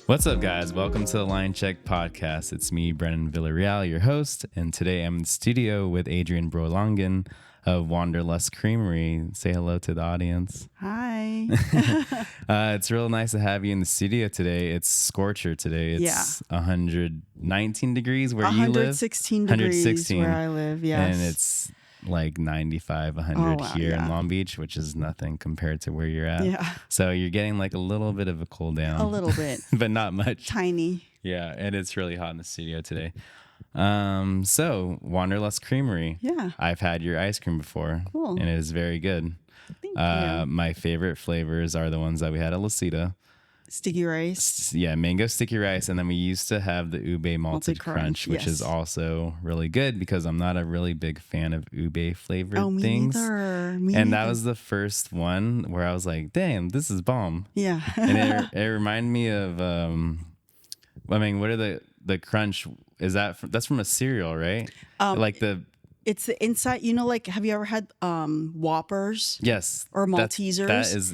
What's up, guys? Welcome to the Linecheck podcast. It's me, Brennan Villarreal, your host, and today I'm in the studio with Adrienne Borlongan of Wanderlust Creamery. Say hello to the audience. Hi. It's real nice to have you in the studio today. It's scorcher today. It's 119 degrees where you live. 116 degrees where I live, yes. And it's like 95, 100 here in Long Beach, which is nothing compared to where you're at. Yeah. So you're getting like a little bit of a cool down. A little bit. But not much. Tiny. Yeah, and it's really hot in the studio today. So Wanderlust Creamery. Yeah. I've had your ice cream before. Cool. And it is very good. Thank you. My favorite flavors are the ones that we had at La Cita. Sticky rice. Yeah, mango sticky rice. And then we used to have the ube malted crunch, which is also really good because I'm not a really big fan of ube flavored things. Me and neither. that was the first one where I was like, damn, this is bomb. Yeah. And it reminded me of, what are the crunch? Is that's from a cereal, right? It's the inside, have you ever had Whoppers? Yes. Or Maltesers? That is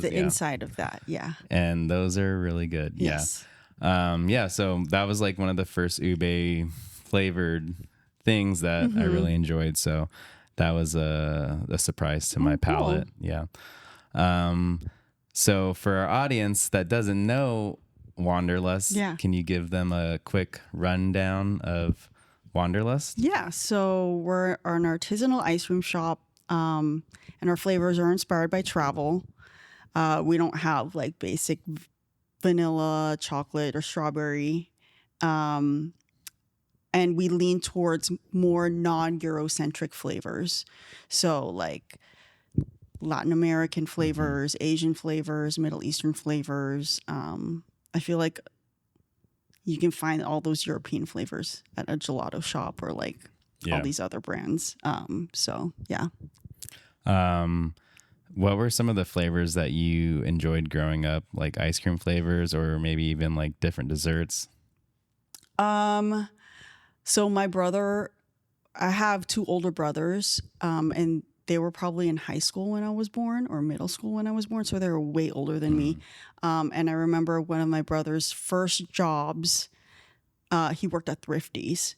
inside of that, yeah. And those are really good. Yes. Yeah. So that was like one of the first ube flavored things that I really enjoyed. So that was a surprise to my palate. Cool. Yeah. So for our audience that doesn't know Wanderlust, can you give them a quick rundown of Wanderlust? Yeah, so we're an artisanal ice cream shop, and our flavors are inspired by travel. We don't have like basic vanilla, chocolate, or strawberry. And we lean towards more non-Eurocentric flavors. So like Latin American flavors, Asian flavors, Middle Eastern flavors. I feel like you can find all those European flavors at a gelato shop or like all these other brands. What were some of the flavors that you enjoyed growing up, like ice cream flavors or maybe even like different desserts? So my brother, I have two older brothers, and they were probably in high school when I was born or middle school when I was born. So they were way older than me. And I remember one of my brother's first jobs, he worked at Thrifty's.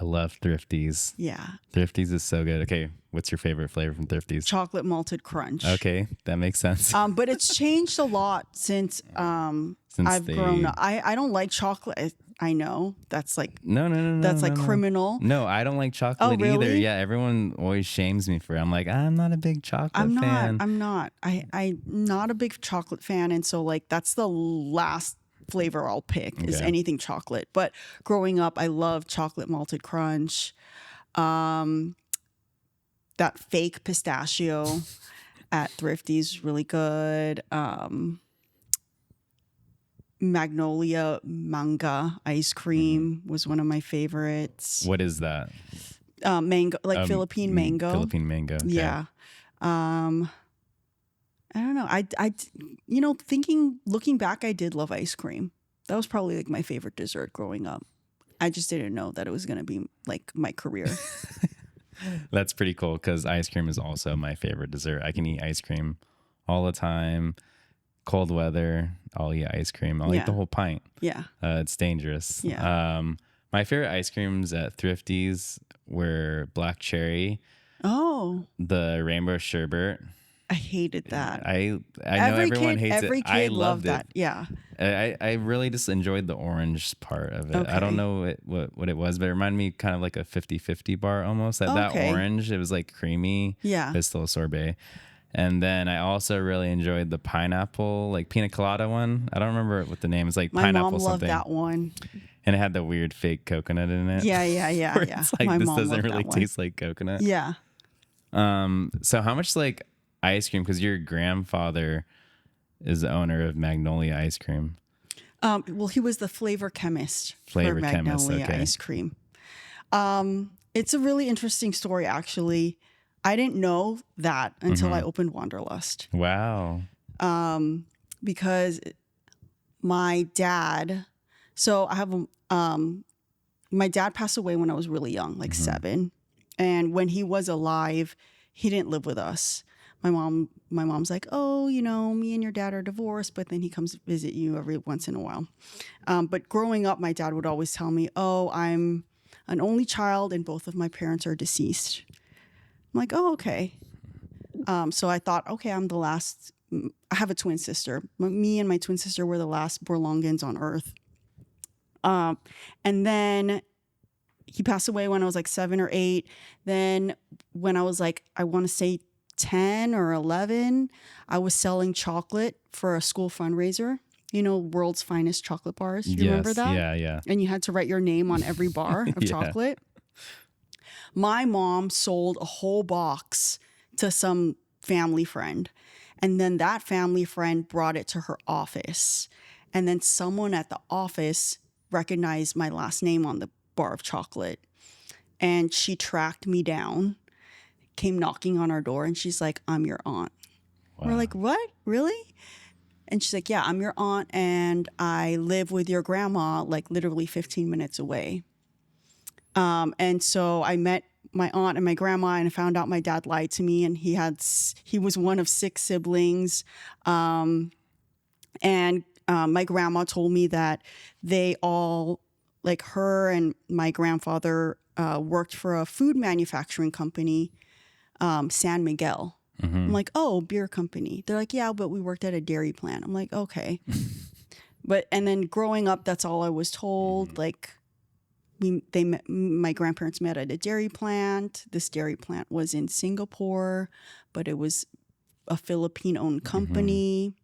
I love Thrifty's. Yeah. Thrifty's is so good. Okay. What's your favorite flavor from Thrifty's? Chocolate malted crunch. Okay. That makes sense. But it's changed a lot since I've grown up. I don't like chocolate. I know that's like that's criminal. No, I don't like chocolate really? either. Yeah, everyone always shames me for it. I'm like, I'm not a big chocolate fan. I'm not. I'm not a big chocolate fan, and so like that's the last flavor I'll pick is anything chocolate. But growing up, I loved chocolate malted crunch. That fake pistachio at Thrifty's really good. Magnolia manga ice cream was one of my favorites. What is that? Mango, like Philippine mango. Philippine mango. Okay. Yeah. I don't know. Looking back, I did love ice cream. That was probably like my favorite dessert growing up. I just didn't know that it was going to be like my career. That's pretty cool because ice cream is also my favorite dessert. I can eat ice cream all the time. Cold weather, I'll eat ice cream. I'll eat the whole pint. Yeah. It's dangerous. Yeah. My favorite ice creams at Thrifty's were black cherry. Oh. The rainbow sherbet. I hated that. I know everyone hates it. Every kid I loved that. it. Yeah. I really just enjoyed the orange part of it. Okay. I don't know what it was, but it reminded me kind of like a 50-50 bar almost. That orange, it was like creamy. Yeah. It's still a sorbet. And then I also really enjoyed the pineapple, like pina colada one. I don't remember what the name is. Like pineapple something. My mom loved that one. And it had the weird fake coconut in it. Yeah. It's like, my this mom doesn't loved really that one. taste like coconut. Yeah. So how much like ice cream? Because your grandfather is the owner of Magnolia Ice Cream. Well, he was the flavor chemist for Magnolia ice cream. It's a really interesting story, actually. I didn't know that until I opened Wanderlust. Wow. Because my dad, my dad passed away when I was really young, like 7. And when he was alive, he didn't live with us. my mom's like, oh, you know, me and your dad are divorced, but then he comes visit you every once in a while. But growing up, my dad would always tell me, oh, I'm an only child and both of my parents are deceased. I'm like, oh, okay. So I thought, okay, I'm the last. I have a twin sister. Me and my twin sister were the last Borlongans on Earth. And then he passed away when I was like 7 or 8. Then when I was like, I want to say 10 or 11, I was selling chocolate for a school fundraiser. You know, world's finest chocolate bars. You remember that? Yeah. And you had to write your name on every bar of chocolate. My mom sold a whole box to some family friend. And then that family friend brought it to her office. And then someone at the office recognized my last name on the bar of chocolate. And she tracked me down, came knocking on our door, and she's like, I'm your aunt. Wow. We're like, what? Really? And she's like, yeah, I'm your aunt, and I live with your grandma like literally 15 minutes away. And so I met my aunt and my grandma, and I found out my dad lied to me, and he was one of 6 siblings. And my grandma told me that they all, like her and my grandfather, worked for a food manufacturing company, San Miguel. Mm-hmm. I'm like, oh, beer company. They're like, yeah, but we worked at a dairy plant. I'm like, okay. And then growing up, that's all I was told. Mm-hmm. Like, my grandparents met at a dairy plant. This dairy plant was in Singapore, but it was a Philippine-owned company.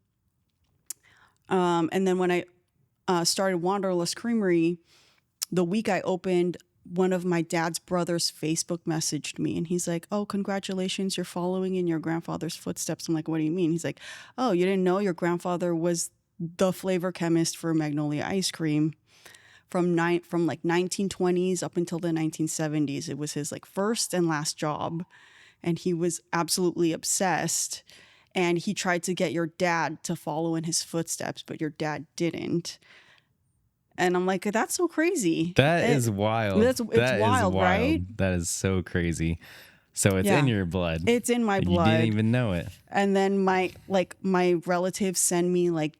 Mm-hmm. And then when I started Wanderlust Creamery, the week I opened, one of my dad's brothers Facebook messaged me, and he's like, oh, congratulations, you're following in your grandfather's footsteps. I'm like, what do you mean? He's like, oh, you didn't know your grandfather was the flavor chemist for Magnolia ice cream from like 1920s up until the 1970s. It was his like first and last job, and he was absolutely obsessed. And he tried to get your dad to follow in his footsteps, but your dad didn't. And I'm like, that's so crazy. That is wild. It's wild, right? That is so crazy. So it's in your blood. It's in my blood. You didn't even know it. And then my relatives send me like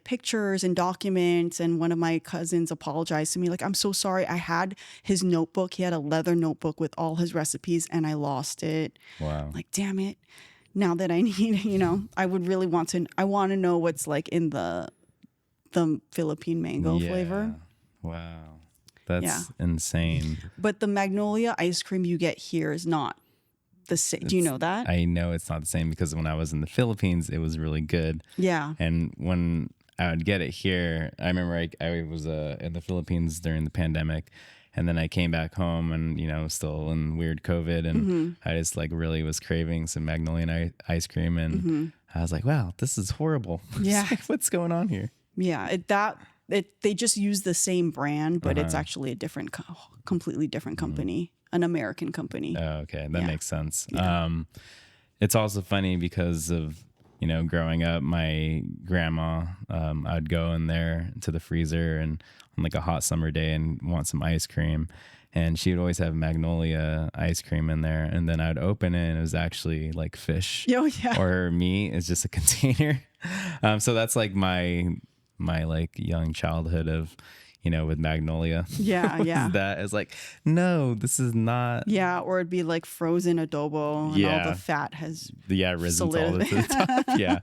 pictures and documents. And one of my cousins apologized to me. Like, I'm so sorry. I had his notebook. He had a leather notebook with all his recipes and I lost it. Wow. Like, damn it. Now that I need, I would really want to know what's like in the Philippine mango flavor. Wow. That's insane. But the Magnolia ice cream you get here is not the same. Do you know that? I know it's not the same because when I was in the Philippines, it was really good. Yeah. And when I would get it here, I remember I was in the Philippines during the pandemic, and then I came back home and, still in weird COVID, and I just like really was craving some Magnolia ice cream, and I was like, wow, this is horrible. Yeah. What's going on here? Yeah, they just use the same brand, but it's actually a completely different company, an American company. Oh, okay, that makes sense. Yeah. It's also funny because of growing up, my grandma, I'd go in there to the freezer and on like a hot summer day and want some ice cream, and she would always have Magnolia ice cream in there, and then I'd open it and it was actually like fish or meat. It's just a container. So that's like my like young childhood of with Magnolia. Yeah. That is like, no, this is not. Yeah, or it'd be like frozen adobo and all the fat has risen all to the top. Yeah.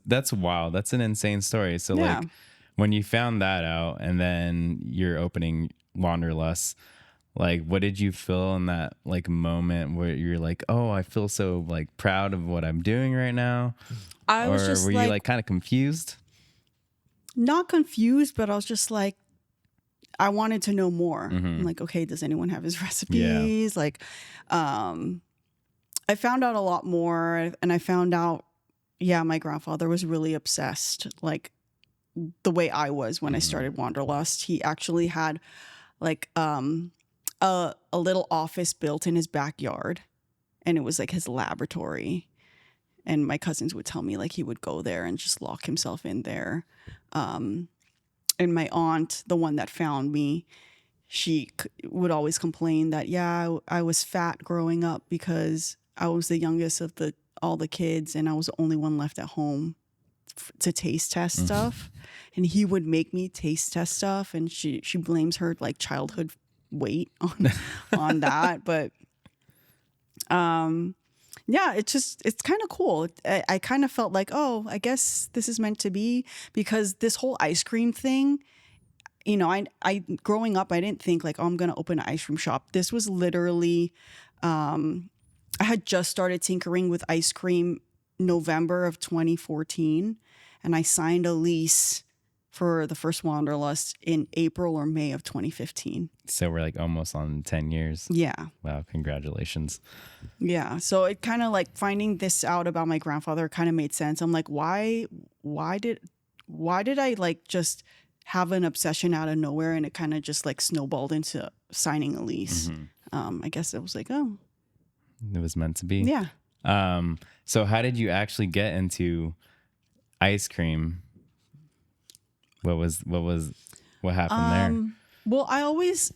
That's wild. That's an insane story. So like when you found that out and then you're opening Wanderlust, like what did you feel in that like moment where you're like, oh, I feel so like proud of what I'm doing right now? Were you like kind of confused? Not confused, but I was just like, I wanted to know more. I'm like, okay, does anyone have his recipes? Like, I found out a lot more, and I found out, my grandfather was really obsessed, like the way I was when I started Wanderlust. He actually had like a little office built in his backyard, and it was like his laboratory. And my cousins would tell me like he would go there and just lock himself in there. And my aunt, the one that found me, would always complain that, yeah, I was fat growing up because I was the youngest of all the kids and I was the only one left at home to taste test stuff. And he would make me taste test stuff, and she blames her like childhood weight on that. But yeah, it's kind of cool. I kind of felt like, oh, I guess this is meant to be, because this whole ice cream thing, you know, I growing up, I didn't think like, oh, I'm going to open an ice cream shop. This was literally, I had just started tinkering with ice cream November of 2014, and I signed a lease for the first Wanderlust in April or May of 2015. So we're like almost on 10 years. Yeah. Wow. Congratulations. Yeah. So it kind of like, finding this out about my grandfather kind of made sense. I'm like, why did I like just have an obsession out of nowhere, and it kind of just like snowballed into signing a lease. I guess it was like, oh, it was meant to be. Yeah. So how did you actually get into ice cream? What happened there? Well, I always,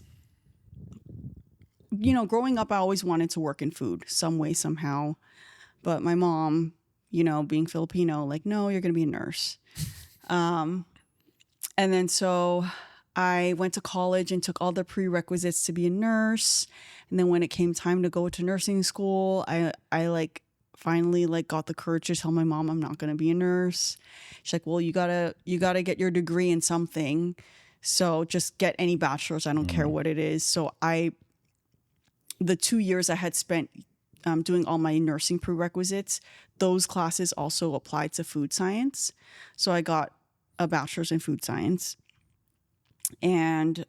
you know, growing up, I always wanted to work in food some way, somehow. But my mom, you know, being Filipino, like, no, you're going to be a nurse. And then so I went to college and took all the prerequisites to be a nurse. And then when it came time to go to nursing school, I like finally like got the courage to tell my mom I'm not going to be a nurse. She's like, well, you gotta get your degree in something. So just get any bachelor's. I don't care what it is. So the 2 years I had spent doing all my nursing prerequisites, those classes also applied to food science. So I got a bachelor's in food science. And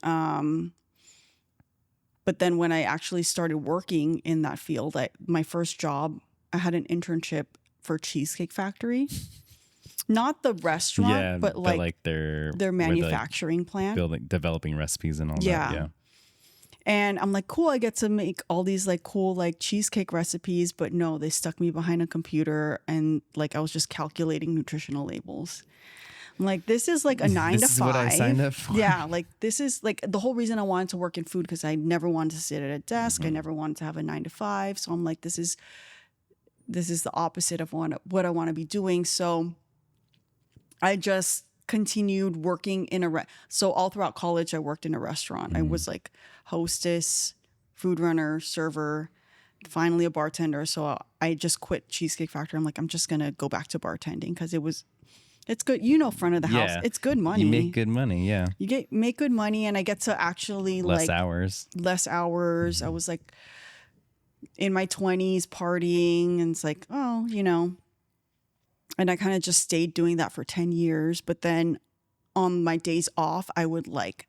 but then when I actually started working in that field, my first job, I had an internship for Cheesecake Factory. Not the restaurant, but like their manufacturing plant. Developing recipes and all that. Yeah. And I'm like, cool, I get to make all these like cool like cheesecake recipes, but no, they stuck me behind a computer and like I was just calculating nutritional labels. I'm like, this is like a 9 to 5. This is what I signed up for. Yeah, like this is like the whole reason I wanted to work in food, because I never wanted to sit at a desk. I never wanted to have a 9 to 5. So I'm like, this is the opposite of what I want to be doing. So I just continued working so all throughout college, I worked in a restaurant. I was like hostess, food runner, server, finally a bartender. So I just quit Cheesecake Factory. I'm like, I'm just going to go back to bartending, because it's good. You know, front of the house, it's good money. You make good money. Yeah. You make good money, and I get to actually less hours. I was like in my 20s partying, and it's like, oh, you know, and I kind of just stayed doing that for 10 years. But then on my days off, I would like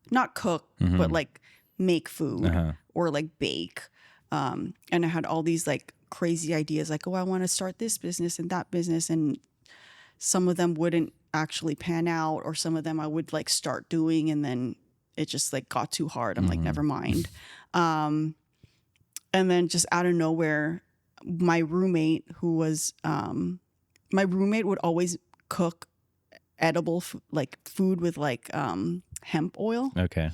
not cook, but like make food or like bake. And I had all these like crazy ideas, like, oh, I want to start this business and that business. And some of them wouldn't actually pan out, or some of them I would like start doing, and then it just like got too hard. I'm like, never mind. And then just out of nowhere, my roommate would always cook edible food with like hemp oil. Okay.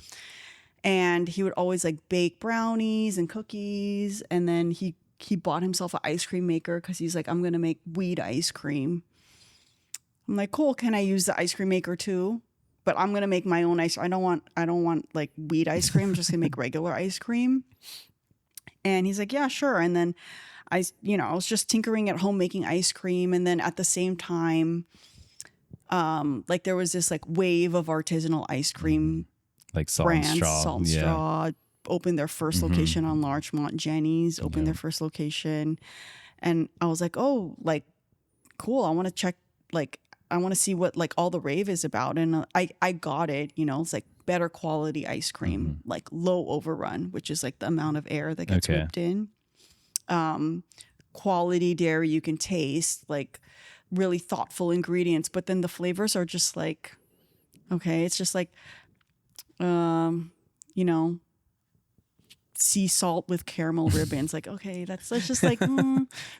And he would always like bake brownies and cookies. And then he bought himself an ice cream maker, because he's like, I'm going to make weed ice cream. I'm like, cool. Can I use the ice cream maker too? But I'm going to make my own ice. I don't want like weed ice cream. I'm just going to make regular ice cream. And he's like, yeah, sure. And then I was just tinkering at home making ice cream. And then at the same time, like there was this like wave of artisanal ice cream, like Salt brands, and Straw. Salt and Straw opened their first location on Larchmont. Jenny's opened their first location. And I was like, oh, like, cool. I want to check, like, I want to see what like all the rave is about. And I got it, you know, it's like better quality ice cream, like low overrun, which is like the amount of air that gets whipped in. Quality dairy you can taste, like really thoughtful ingredients, but then the flavors are just like, okay, it's just like, you know, sea salt with caramel ribbons. Like, okay, that's just like,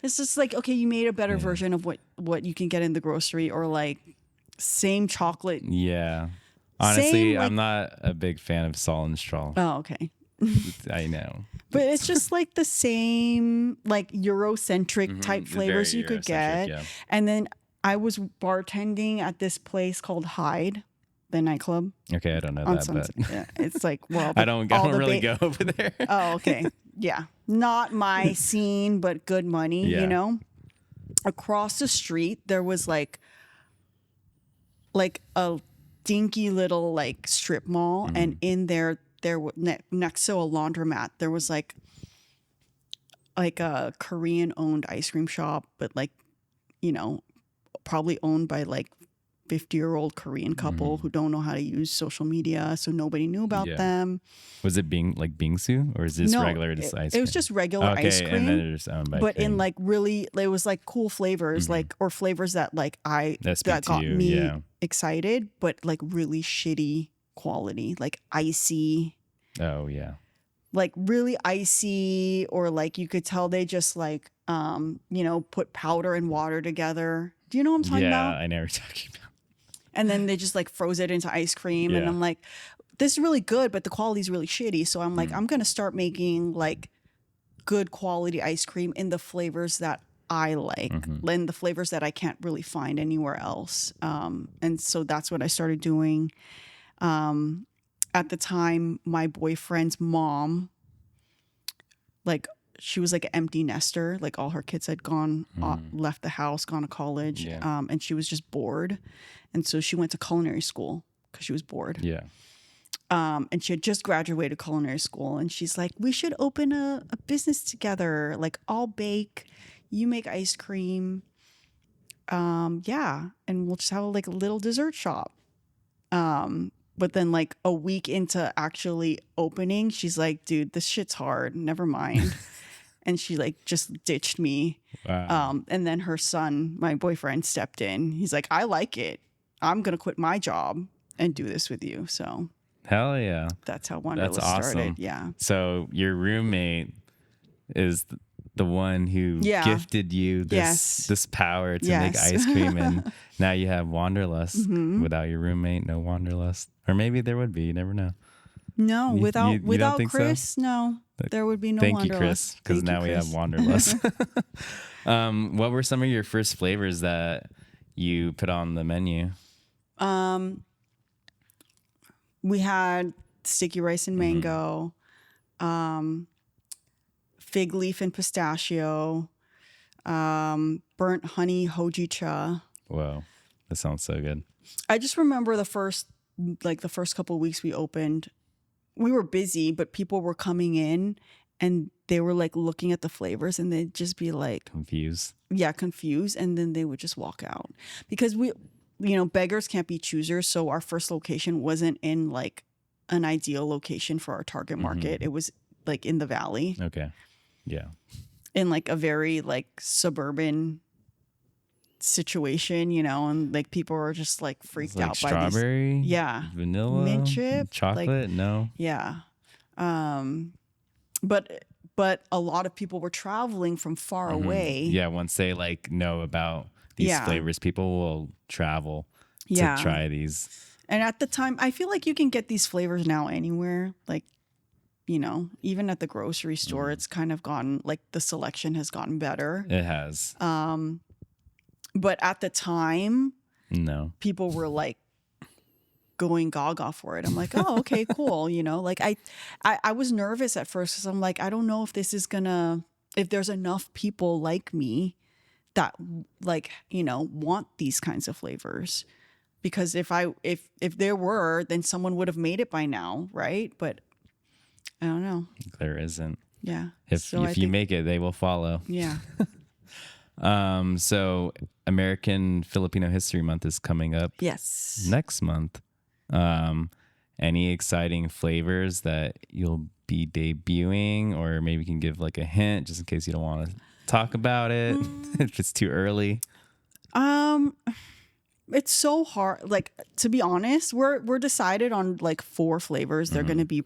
it's just like, okay, you made a better version of what you can get in the grocery, or like same chocolate. Yeah. Honestly, Same, I'm not a big fan of salt and straw. oh, okay. I know. But it's just like the same like Eurocentric type It's flavors very you could Eurocentric, get. yeah. And then I was bartending at this place called Hyde, the nightclub Okay, I don't know on that, Sunset. but Yeah, it's like, well, I don't really go over there. Oh, okay. Yeah. Not my scene, but good money, Yeah. you know? Across the street, there was like a dinky little like strip mall. Mm-hmm. And in there, next to a laundromat, there was like a Korean owned ice cream shop, but like, you know, probably owned by like 50-year-old Korean couple who don't know how to use social media, so nobody knew about them. Was it bingsu, or is this regular just ice cream? It was just regular ice cream. And then it was owned by but Korean. in like really, it was like cool flavors, like or flavors that like that got me excited, but like really shitty quality, like icy. Oh yeah. Like really icy, or like you could tell they just like you know, put powder and water together. Do you know what I'm talking about? Yeah, I know what you're talking about. And then they just like froze it into ice cream. And I'm like, this is really good, but the quality is really shitty. So I'm like, I'm going to start making like good quality ice cream in the flavors that I like, and the flavors that I can't really find anywhere else. And so that's what I started doing. At the time, my boyfriend's mom, like, she was like an empty nester. Like all her kids had gone, left the house, gone to college. And she was just bored. And so she went to culinary school because she was bored. Yeah. And she had just graduated culinary school. And she's like, we should open a business together. Like I'll bake, you make ice cream. Yeah. And we'll just have like a little dessert shop. But then like a week into actually opening, she's like, dude, this shit's hard. Never mind. And she like just ditched me. Wow. And then her son, my boyfriend, stepped in. He's like, I like it. I'm going to quit my job and do this with you. So hell yeah. that's how Wanderlust started. Yeah. So your roommate is the one who gifted you this power to make ice cream, and now you have Wanderlust. Without your roommate, no Wanderlust. Or maybe there would be. You never know. No, you without Chris, so? No, there would be no Thank Wanderlust. you, Chris, because now we have Wanderlust. What were some of your first flavors that you put on the menu? We had sticky rice and mango, fig leaf and pistachio, burnt honey hojicha. Whoa, that sounds so good. I just remember the first couple of weeks we opened, we were busy, but people were coming in and they were like looking at the flavors and they'd just be like confused. Yeah, confused. And then they would just walk out because beggars can't be choosers. So our first location wasn't in like an ideal location for our target market. It was like in the valley. Okay. Yeah. In like a very like suburban situation, and like people were just like freaked out by strawberry, vanilla, mint chip, chocolate. Like, no. Yeah. But a lot of people were traveling from far away. Yeah. Once they like know about these flavors, people will travel to try these. And at the time, I feel like you can get these flavors now anywhere. Like, even at the grocery store, it's kind of gotten like the selection has gotten better. It has. But at the time, no, people were like going gaga for it. I'm like, oh, okay, cool. Like I was nervous at first because I'm like, I don't know if this is if there's enough people like me that like, want these kinds of flavors. Because if there were, then someone would have made it by now, right? But I don't know. There isn't. Yeah. If you make it, they will follow. Yeah. So American Filipino History Month is coming up. Yes. Next month. Any exciting flavors that you'll be debuting, or maybe you can give like a hint just in case you don't want to talk about it if it's too early? It's so hard. Like, to be honest, we're decided on like 4 flavors. They're going to be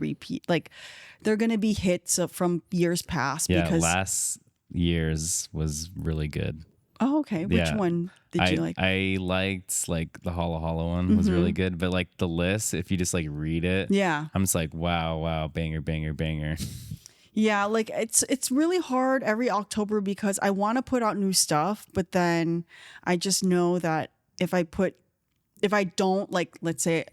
they're going to be hits from years past. Yeah, because last year's was really good. Oh, okay. Which Yeah. one did you like? I liked like the Holla Holla one was really good, but like the list, if you just like read it, Yeah. I'm just like, wow, banger, banger, banger. Yeah, like it's really hard every October because I want to put out new stuff, but then I just know that if I don't, like, let's say,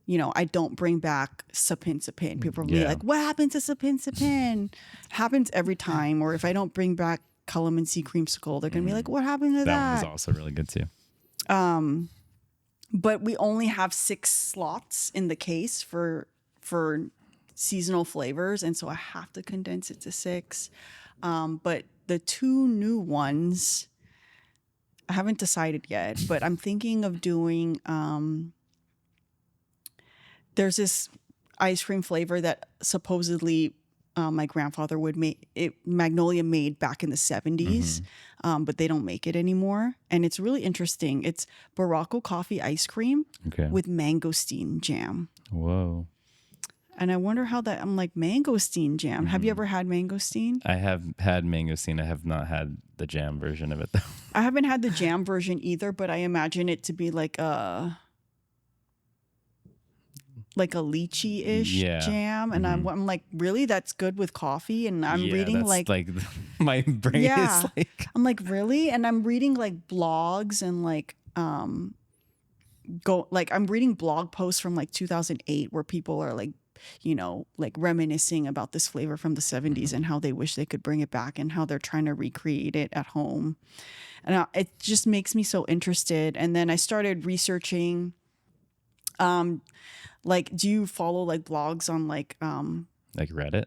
I don't bring back Sapin Sapin, people will be Yeah. like, what happened to Sapin Sapin? Happens every time. Or if I don't bring back Calamansi Creamsicle, they're gonna be like, what happened to That one was that? also really good too. But we only have 6 slots in the case for seasonal flavors, and so I have to condense it to 6. But the 2 new ones, I haven't decided yet, but I'm thinking of doing there's this ice cream flavor that supposedly my grandfather would make it, Magnolia made back in the 70s, but they don't make it anymore. And it's really interesting. It's Barocco coffee ice cream with mangosteen jam. Whoa. And I wonder how that, I'm like, mangosteen jam. Have you ever had mangosteen? I have had mangosteen. I have not had the jam version of it though. I haven't had the jam version either, but I imagine it to be like a lychee-ish jam. And I'm like, really? That's good with coffee? And I'm reading like my brain is like, I'm like, really? And I'm reading like blogs and like I'm reading blog posts from like 2008 where people are like, like reminiscing about this flavor from the 70s and how they wish they could bring it back and how they're trying to recreate it at home. And it just makes me so interested. And then I started researching, like, do you follow like blogs on like Reddit?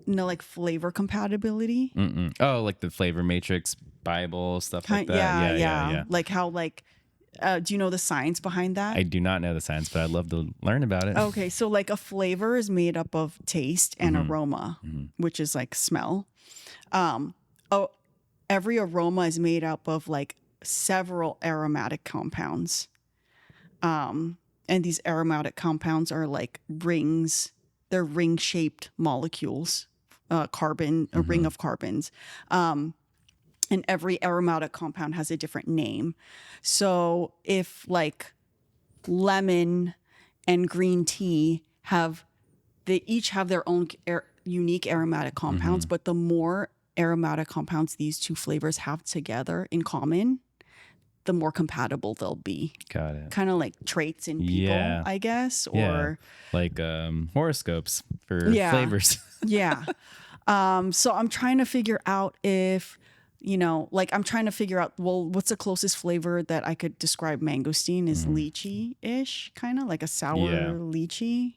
No, like flavor compatibility? Oh, like the Flavor Matrix Bible, stuff like that. Yeah. Like how do you know the science behind that? I do not know the science, but I'd love to learn about it. Okay, so like a flavor is made up of taste and aroma, which is like smell. Every aroma is made up of like several aromatic compounds. And these aromatic compounds are like rings. They're ring-shaped molecules, a ring of carbons. And every aromatic compound has a different name. So if like lemon and green tea they each have their own unique aromatic compounds, but the more aromatic compounds these 2 flavors have together in common, the more compatible they'll be. Got it. Kind of like traits in people, I guess, or like horoscopes for flavors. Yeah. So I'm trying to figure out if, I'm trying to figure out, well, what's the closest flavor that I could describe mangosteen is lychee-ish, kind of like a sour lychee.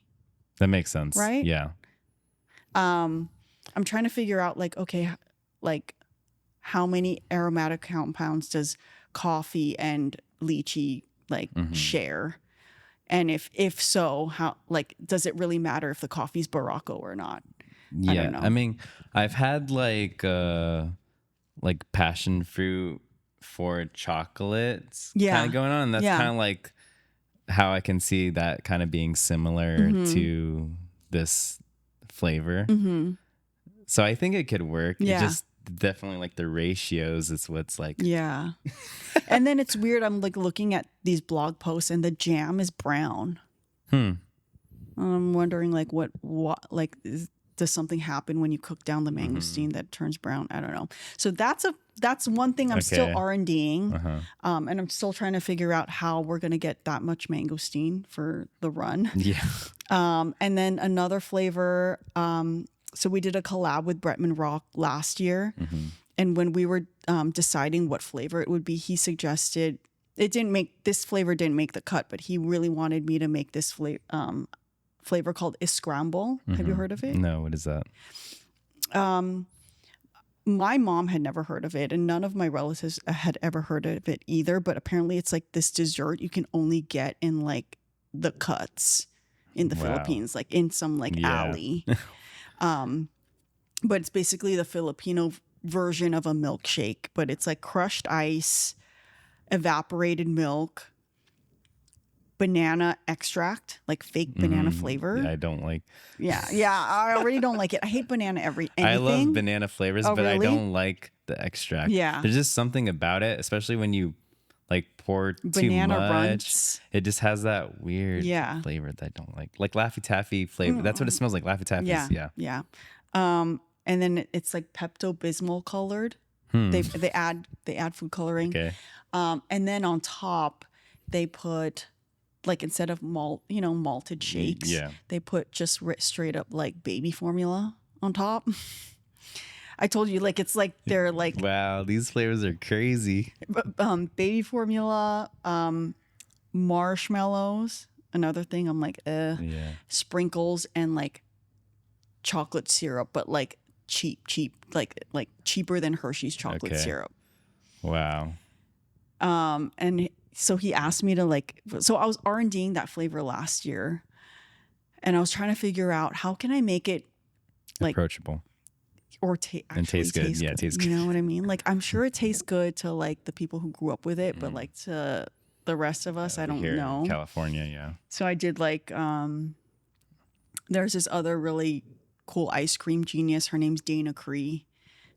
That makes sense. Right? Yeah. I'm trying to figure out like, okay, like how many aromatic compounds does coffee and lychee like share? And if so, how, like, does it really matter if the coffee's Barocco or not? Yeah. I don't know. I mean, I've had like passion fruit for chocolates kind of going on. And that's kind of like how I can see that kind of being similar to this flavor. So I think it could work. Yeah. It just definitely like the ratios is what's like. Yeah. And then it's weird. I'm like looking at these blog posts and the jam is brown. I'm wondering like what does something happen when you cook down the mangosteen that turns brown? I don't know. So that's one thing I'm still R&Ding. And I'm still trying to figure out how we're going to get that much mangosteen for the run. Yeah. And then another flavor, so we did a collab with Bretman Rock last year. And when we were deciding what flavor it would be, he suggested, this flavor didn't make the cut, but he really wanted me to make this flavor called Escramble. Have you heard of it? No, what is that? My mom had never heard of it, and none of my relatives had ever heard of it either. But apparently it's like this dessert you can only get in like the cuts in the Philippines, like in some like alley. But it's basically the Filipino version of a milkshake, but it's like crushed ice, evaporated milk, banana extract, like fake banana flavor. Yeah, I don't like. Yeah, I already don't like it. I hate banana anything. I love banana flavors, but really? I don't like the extract. Yeah. There's just something about it, especially when you like pour Banana too much. runts. It just has that weird flavor that I don't like. Like Laffy Taffy flavor. That's what it smells like. Laffy Taffy's. Yeah. And then it's like Pepto-Bismol colored. They add food coloring. Okay. And then on top they put, like, instead of malted shakes, they put just straight up like baby formula on top. I told you, like, it's like they're like, wow, these flavors are crazy. Baby formula, marshmallows. Another thing, I'm like, sprinkles, and like chocolate syrup, but like cheap, like cheaper than Hershey's chocolate syrup. Wow. And so he asked me to so I was R&Ding that flavor last year, and I was trying to figure out how can I make it like approachable. Or and taste good. Yeah, it tastes good. You know what I mean? Like, I'm sure it tastes good to like the people who grew up with it, but like to the rest of us, I don't know. In California, yeah. So I did like, there's this other really cool ice cream genius. Her name's Dana Cree.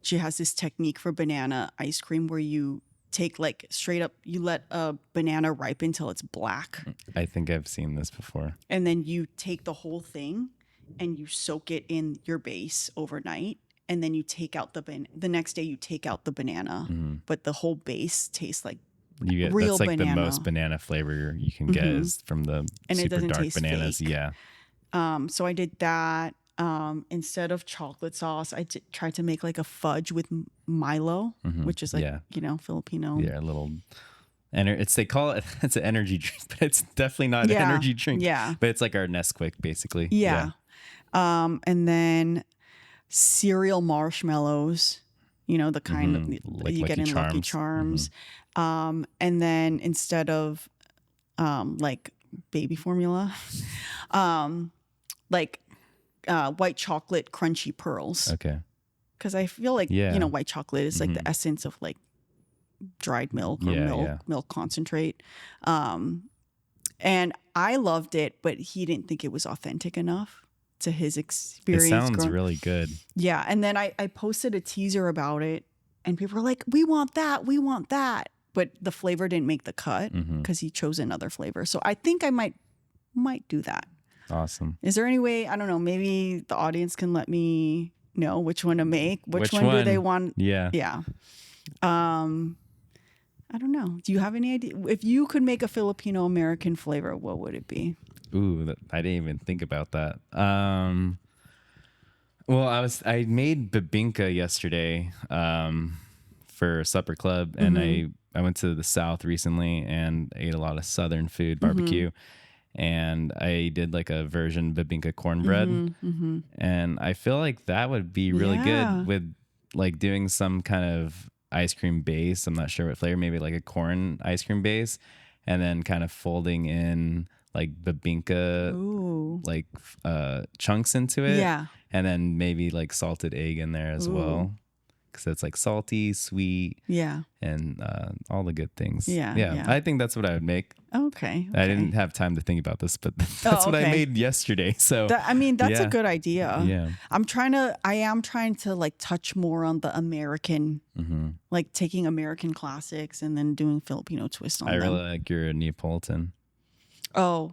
She has this technique for banana ice cream where you take like straight up, you let a banana ripen till it's black. I think I've seen this before. And then you take the whole thing and you soak it in your base overnight. And then you take out the next day you take out the banana, but the whole base tastes like real that's like banana. the most banana flavor you can get is from the super dark bananas. Fake. Yeah. So I did that. Instead of chocolate sauce, I tried to make like a fudge with Milo, which is like Filipino. Yeah, a little. They call it. It's an energy drink, but it's definitely not an energy drink. Yeah, but it's like our Nesquik basically. Yeah. And then cereal marshmallows, the kind of like you get in Lucky Charms. And then instead of like baby formula, like white chocolate crunchy pearls. Okay. Because I feel like white chocolate is like the essence of like dried milk or milk concentrate. And I loved it, but he didn't think it was authentic enough to his experience. It sounds really good. Yeah. And then I posted a teaser about it, and people were like, we want that. But the flavor didn't make the cut because he chose another flavor. So I think I might do that. Awesome. Is there any way, I don't know, maybe the audience can let me know which one to make? Which one do they want? Yeah. Yeah. I don't know. Do you have any idea? If you could make a Filipino American flavor, what would it be? Ooh, I didn't even think about that. Well, I made bibingka yesterday for supper club, and I went to the South recently and ate a lot of Southern food, barbecue, and I did like a version bibingka cornbread, and I feel like that would be really good with like doing some kind of ice cream base. I'm not sure what flavor, maybe like a corn ice cream base, and then kind of folding in like bibingka like chunks into it, and then maybe like salted egg in there as well, because it's like salty, sweet, and all the good things. Yeah. I think that's what I would make. Okay. I didn't have time to think about this, but that's what I made yesterday. So that's a good idea. Yeah. I am trying to like touch more on the American, like taking American classics and then doing Filipino twist on them. I really like your Neapolitan. Oh,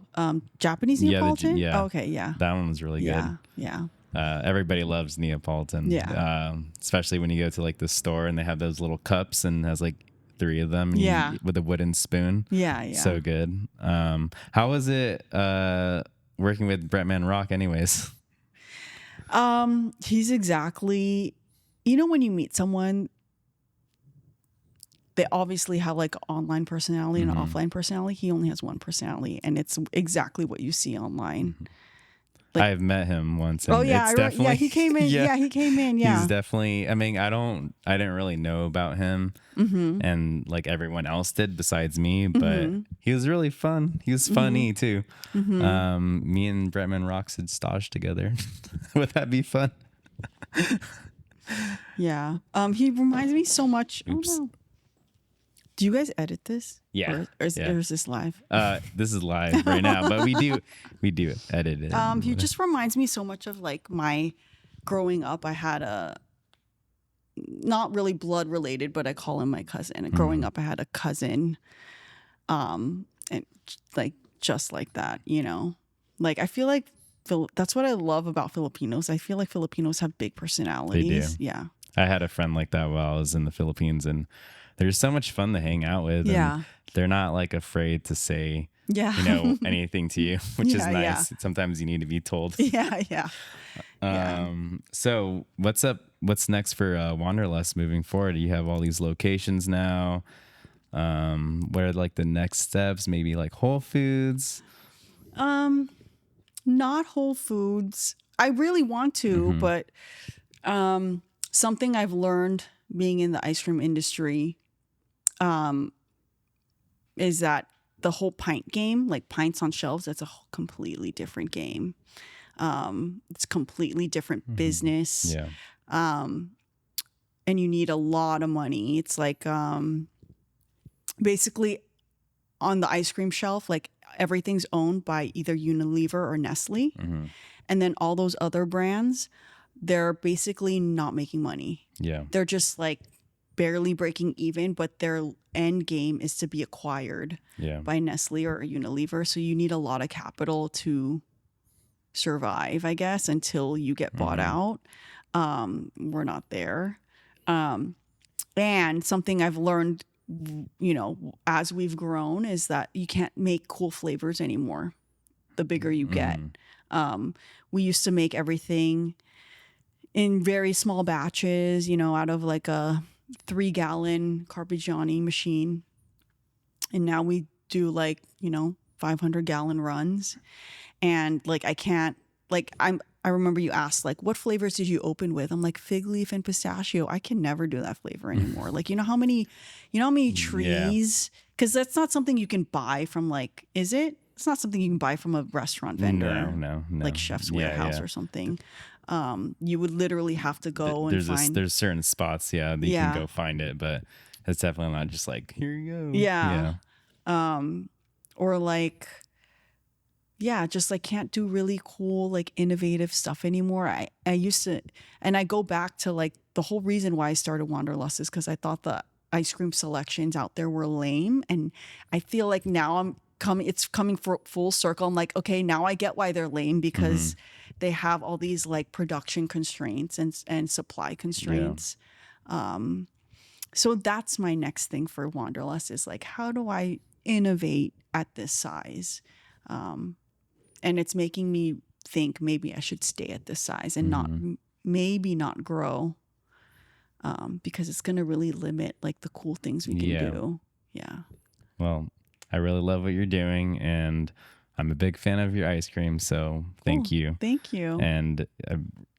Japanese Neapolitan? Yeah. Oh, okay, yeah. That one was really good. Yeah. Everybody loves Neapolitan. Yeah. Especially when you go to like the store and they have those little cups and has like 3 of them. With a wooden spoon. Yeah. So good. How was it working with Bretman Rock anyways? He's exactly, when you meet someone, they obviously have like online personality and an offline personality. He only has one personality, and it's exactly what you see online. Like, I've met him once. And he came in. He came in. Yeah, he's definitely. I mean, I didn't really know about him, and like everyone else did besides me. But he was really fun. He was funny too. Me and Bretman Rock should stage together. Would that be fun? Yeah. He reminds me so much. Oops. Oh, no. Do you guys edit this? Yeah. Or is this live? This is live right now, but we do edit it. He just reminds me so much of like my growing up. I had a not really blood related, but I call him my cousin. And growing up, I had a cousin, and like just like that, you know. Like I feel like that's what I love about Filipinos. I feel like Filipinos have big personalities. They do. Yeah. I had a friend like that while I was in the Philippines, and they're so much fun to hang out with. Yeah. And they're not like afraid to say, Yeah. you know, anything to you, which is Yeah, nice. yeah. Sometimes you need to be told. Yeah. Yeah. So what's up? What's next for Wanderlust moving forward? You have all these locations now. What are like the next steps? Maybe like Whole Foods? Not Whole Foods. I really want to, but something I've learned being in the ice cream industry is that the whole pint game, like pints on shelves, that's a whole completely different game. It's completely different business. Yeah. And you need a lot of money. It's like basically on the ice cream shelf, like everything's owned by either Unilever or Nestle. And then all those other brands, they're basically not making money. Yeah. They're just like barely breaking even, but their end game is to be acquired by Nestle or Unilever. So you need a lot of capital to survive, I guess, until you get bought out. We're not there. And something I've learned, you know, as we've grown is that you can't make cool flavors anymore the bigger you get. We used to make everything in very small batches, you know, out of like a 3-gallon Carpigiani machine. And now we do like, you know, 500-gallon runs. And like, I can't, like, I remember you asked, like, what flavors did you open with? I'm like, fig leaf and pistachio. I can never do that flavor anymore. Like, you know how many trees? Because that's not something you can buy from, like, is it? It's not something you can buy from a restaurant vendor. No. Like Chef's Warehouse or something. You would literally have to go and find. There's certain spots, that you can go find it, but it's definitely not just like, here you go. Yeah. Or like, just like can't do really cool, like innovative stuff anymore. I used to, and I go back to like the whole reason why I started Wanderlust is because I thought the ice cream selections out there were lame. And I feel like now it's coming for full circle. I'm like, okay, now I get why they're lame because they have all these like production constraints and supply constraints. So that's my next thing for Wanderlust is like, how do I innovate at this size? And it's making me think maybe I should stay at this size and not grow, because it's going to really limit like the cool things we can do. Yeah. Well, I really love what you're doing, and I'm a big fan of your ice cream. So thank you. Thank you. And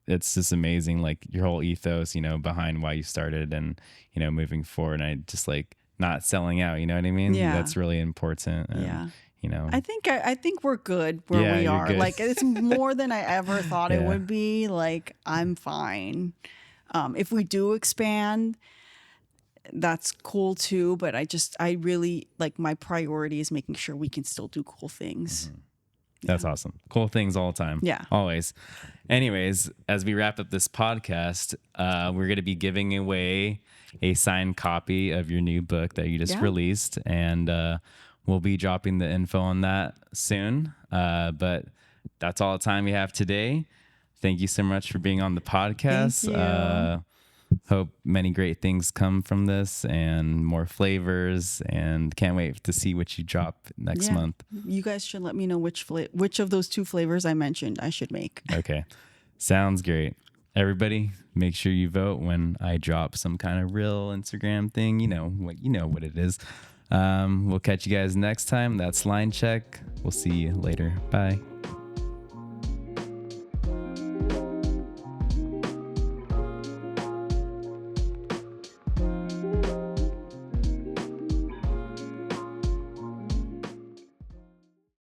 it's just amazing, like your whole ethos, you know, behind why you started and, you know, moving forward. And I just like not selling out, you know what I mean? Yeah. That's really important. And, you know, I think we're good where we are. Good. Like it's more than I ever thought it would be. Like I'm fine. If we do expand, that's cool too. But I really like my priority is making sure we can still do cool things. That's awesome. Cool things all the time. Yeah. Always. Anyways, as we wrap up this podcast, we're going to be giving away a signed copy of your new book that you just released. And we'll be dropping the info on that soon. But that's all the time we have today. Thank you so much for being on the podcast. Thank you. Hope many great things come from this and more flavors, and can't wait to see what you drop next month. You guys should let me know which of those 2 flavors I mentioned I should make. Okay. Sounds great. Everybody, make sure you vote when I drop some kind of real Instagram thing. You know what it is. We'll catch you guys next time. That's Linecheck. We'll see you later. Bye.